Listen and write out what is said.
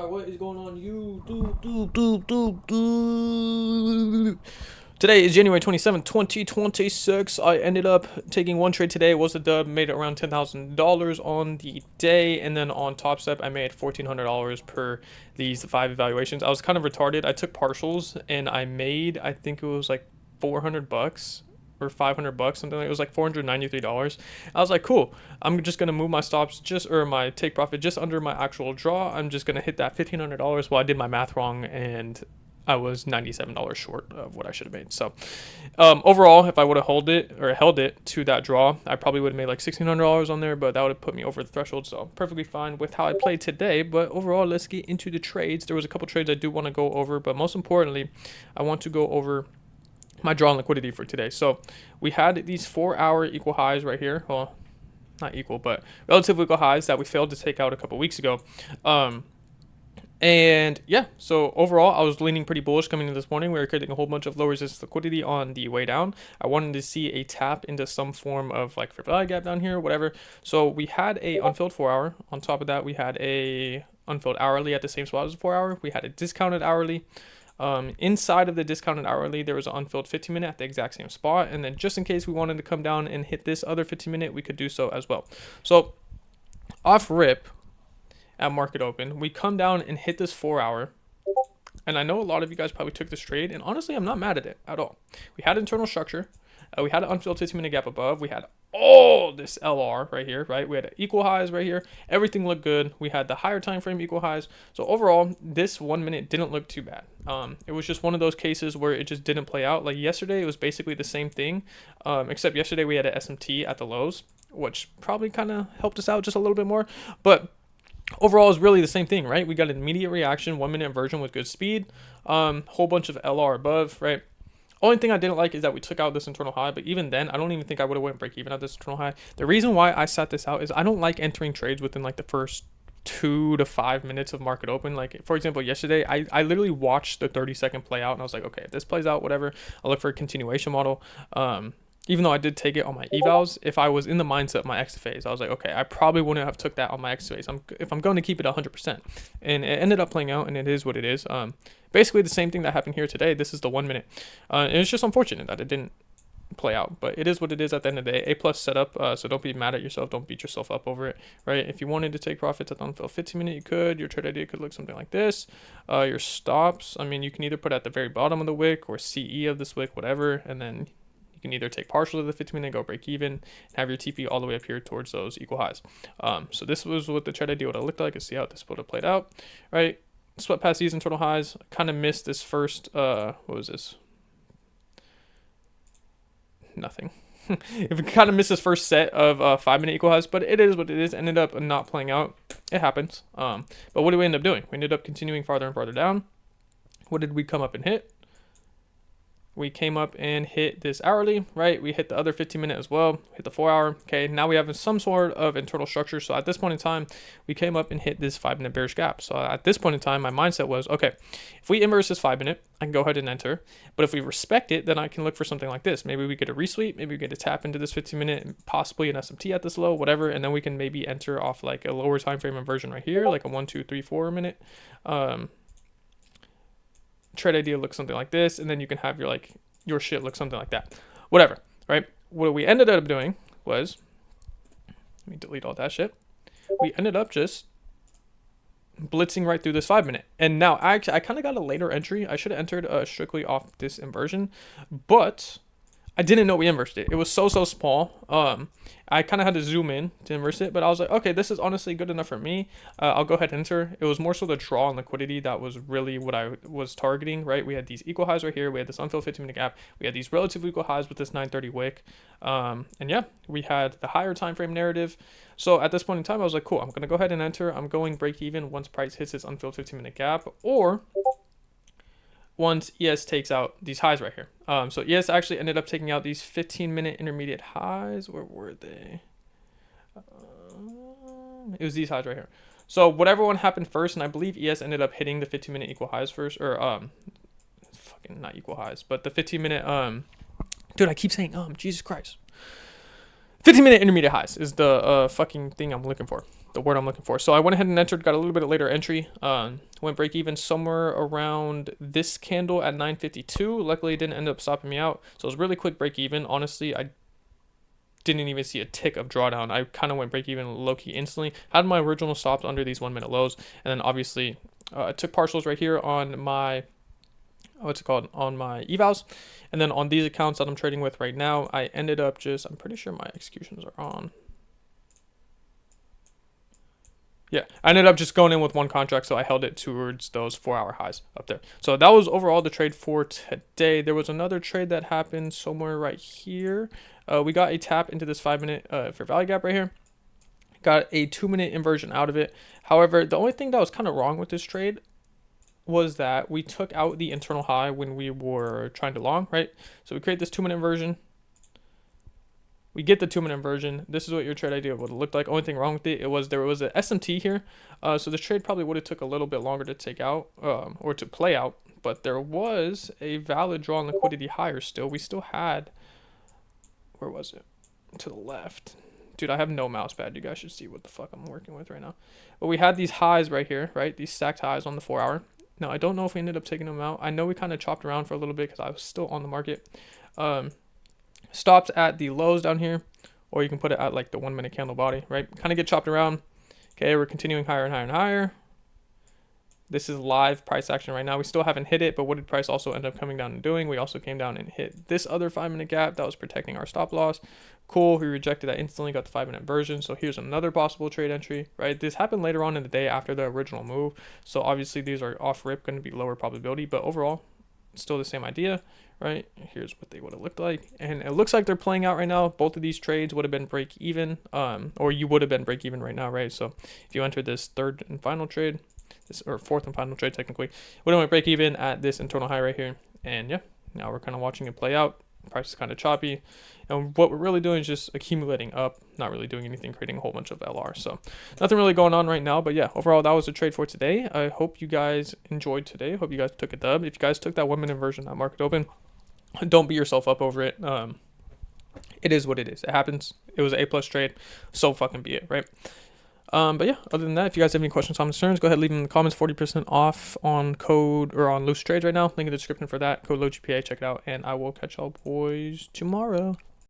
What is going on? Today is January 27th, 2026. I ended up taking one trade today. It was a dub. Made it around $10,000 on the day. And then on Top Step, I made $1,400 per these 5 evaluations. I was kind of retarded. I took partials and I made, I think it was like $400 or $500, something like it was like $493. I was like, cool. I'm just gonna move my stops or my take profit just under my actual draw. I'm just gonna hit that $1,500. Well, I did my math wrong and I was $97 short of what I should have made. So overall, if I would have held it to that draw, I probably would have made like $1,600 on there, but that would have put me over the threshold. So perfectly fine with how I played today. But overall, let's get into the trades. There was a couple trades I do want to go over, but most importantly, I want to go over my draw and liquidity for today. So we had these 4-hour equal highs right here. Well, not equal, but relatively equal highs that we failed to take out a couple weeks ago. And yeah, so overall, I was leaning pretty bullish coming in this morning. We were creating a whole bunch of low resistance liquidity on the way down. I wanted to see a tap into some form of like fair value gap down here, whatever. So we had a unfilled 4-hour. On top of that, we had a unfilled hourly at the same spot as a 4-hour. We had a discounted hourly. Inside of the discounted hourly, there was an unfilled 15-minute at the exact same spot. And then just in case we wanted to come down and hit this other 15-minute, we could do so as well. So off rip at market open, we come down and hit this 4-hour. And I know a lot of you guys probably took this trade. And honestly, I'm not mad at it at all. We had internal structure. We had an unfilled 15-minute gap above. We had all this LR right here, right? We had equal highs right here. Everything looked good. We had the higher time frame equal highs. So overall, this 1 minute didn't look too bad. It was just one of those cases where it just didn't play out. Like yesterday, it was basically the same thing, except yesterday we had an SMT at the lows, which probably kind of helped us out just a little bit more. But overall, is really the same thing, right? We got an immediate reaction, 1 minute inversion with good speed, whole bunch of LR above, right? Only thing I didn't like is that we took out this internal high, but even then, I don't even think I would have went break even at this internal high. The reason why I sat this out is I don't like entering trades within like the first 2 to 5 minutes of market open. Like for example, yesterday, I literally watched the 30-second play out and I was like, okay, if this plays out, whatever, I'll look for a continuation model. Even though I did take it on my evals, if I was in the mindset of my exit phase, I was like, okay, I probably wouldn't have took that on my exit phase. If I'm going to keep it 100%, and it ended up playing out, and it is what it is. Basically the same thing that happened here today. This is the 1 minute. And it's just unfortunate that it didn't play out, but it is what it is at the end of the day. A+ setup, so don't be mad at yourself. Don't beat yourself up over it, right? If you wanted to take profits at the unfilled 15-minute, you could. Your trade idea could look something like this. Your stops, I mean, you can either put at the very bottom of the wick or CE of this wick, whatever, and then you can either take partial of the 15-minute, go break even, and have your TP all the way up here towards those equal highs. So this was what the trade idea would have looked like. Let's see how this would have played out, right? Swept past these internal highs. Kind of missed this first, what was this? Nothing. If it kind of missed this first set of 5-minute equal highs, but it is what it is. Ended up not playing out. It happens. But what did we end up doing? We ended up continuing farther and farther down. What did we come up and hit? We came up and hit this hourly, right? We hit the other 15-minute as well, hit the 4-hour. Okay, now we have some sort of internal structure. So at this point in time, we came up and hit this 5-minute bearish gap. So at this point in time, my mindset was, okay, if we inverse this 5-minute, I can go ahead and enter. But if we respect it, then I can look for something like this. Maybe we get a resweep, maybe we get a tap into this 15-minute, possibly an SMT at this low, whatever. And then we can maybe enter off like a lower time frame inversion right here, like a 1, 2, 3, 4 minute. Trade idea looks something like this, and then you can have your shit look something like that, whatever, right? What we ended up doing was, let me delete all that shit. We ended up just blitzing right through this 5-minute, and now I kind of got a later entry. I should have entered strictly off this inversion, but I didn't know we inversed it. It was so small. I kind of had to zoom in to inverse it, but I was like, okay, this is honestly good enough for me. I'll go ahead and enter. It was more so the draw and liquidity that was really what I was targeting, right? We had these equal highs right here. We had this unfilled 15-minute gap. We had these relatively equal highs with this 930 wick. And yeah, we had the higher time frame narrative. So at this point in time, I was like, cool, I'm going to go ahead and enter. I'm going break even once price hits its unfilled 15-minute gap, or once ES takes out these highs right here. So ES actually ended up taking out these 15-minute intermediate highs. Where were they? It was these highs right here. So whatever one happened first, and I believe ES ended up hitting the 15-minute equal highs first, or fucking not equal highs, but the 15-minute dude, I keep saying Jesus Christ. 15-minute intermediate highs is the fucking thing I'm looking for. the word I'm looking for. So I went ahead and entered, got a little bit of later entry. Went break even somewhere around this candle at 952. Luckily, it didn't end up stopping me out. So it was really quick break even. Honestly, I didn't even see a tick of drawdown. I kind of went break even low-key instantly. Had my original stops under these 1 minute lows, and then obviously I took partials right here on my on my evals, and then on these accounts that I'm trading with right now, I ended up I'm pretty sure my executions are on. Yeah, I ended up just going in with one contract, so I held it towards those 4-hour highs up there. So that was overall the trade for today. There was another trade that happened somewhere right here. We got a tap into this 5-minute fair value gap right here. Got a 2-minute inversion out of it. However, the only thing that was kind of wrong with this trade was that we took out the internal high when we were trying to long, right? So we create this 2-minute inversion. We get the 2-minute inversion. This is what your trade idea would look like. Only thing wrong with it was there was a SMT here. So the trade probably would have took a little bit longer to take out or to play out. But there was a valid draw on liquidity higher still. We still had, where was it? To the left. Dude, I have no mouse pad. You guys should see what the fuck I'm working with right now. But we had these highs right here, right? These stacked highs on the 4-hour. Now, I don't know if we ended up taking them out. I know we kind of chopped around for a little bit because I was still on the market. Stops at the lows down here, or you can put it at like the 1 minute candle body, right? Kind of get chopped around. Okay, we're continuing higher and higher and higher. This is live price action right now. We still haven't hit it, but what did price also end up coming down and doing? We also came down and hit this other 5-minute gap that was protecting our stop loss. Cool, we rejected that instantly, got the 5-minute version. So here's another possible trade entry, right? This happened later on in the day after the original move. So obviously these are off rip, going to be lower probability, but overall, still the same idea, right? Here's what they would have looked like. And it looks like they're playing out right now. Both of these trades would have been break even, or you would have been break even right now, right? So if you entered this third and final trade, or fourth and final trade technically, we don't break even at this internal high right here. And yeah, now we're kind of watching it play out. Price is kind of choppy, and what we're really doing is just accumulating up, not really doing anything, creating a whole bunch of LR. So nothing really going on right now, but yeah, overall that was the trade for today. I hope you guys enjoyed today. Hope you guys took a dub. If you guys took that 1 minute version that market open, don't beat yourself up over it. It is what it is. It happens. It was an A+ trade, so fucking be it, right? But yeah, other than that, if you guys have any questions, comments, concerns, go ahead, leave them in the comments. 40% off on code or on loose trades right now. Link in the description for that. Code LoeGpa, check it out. And I will catch y'all boys tomorrow.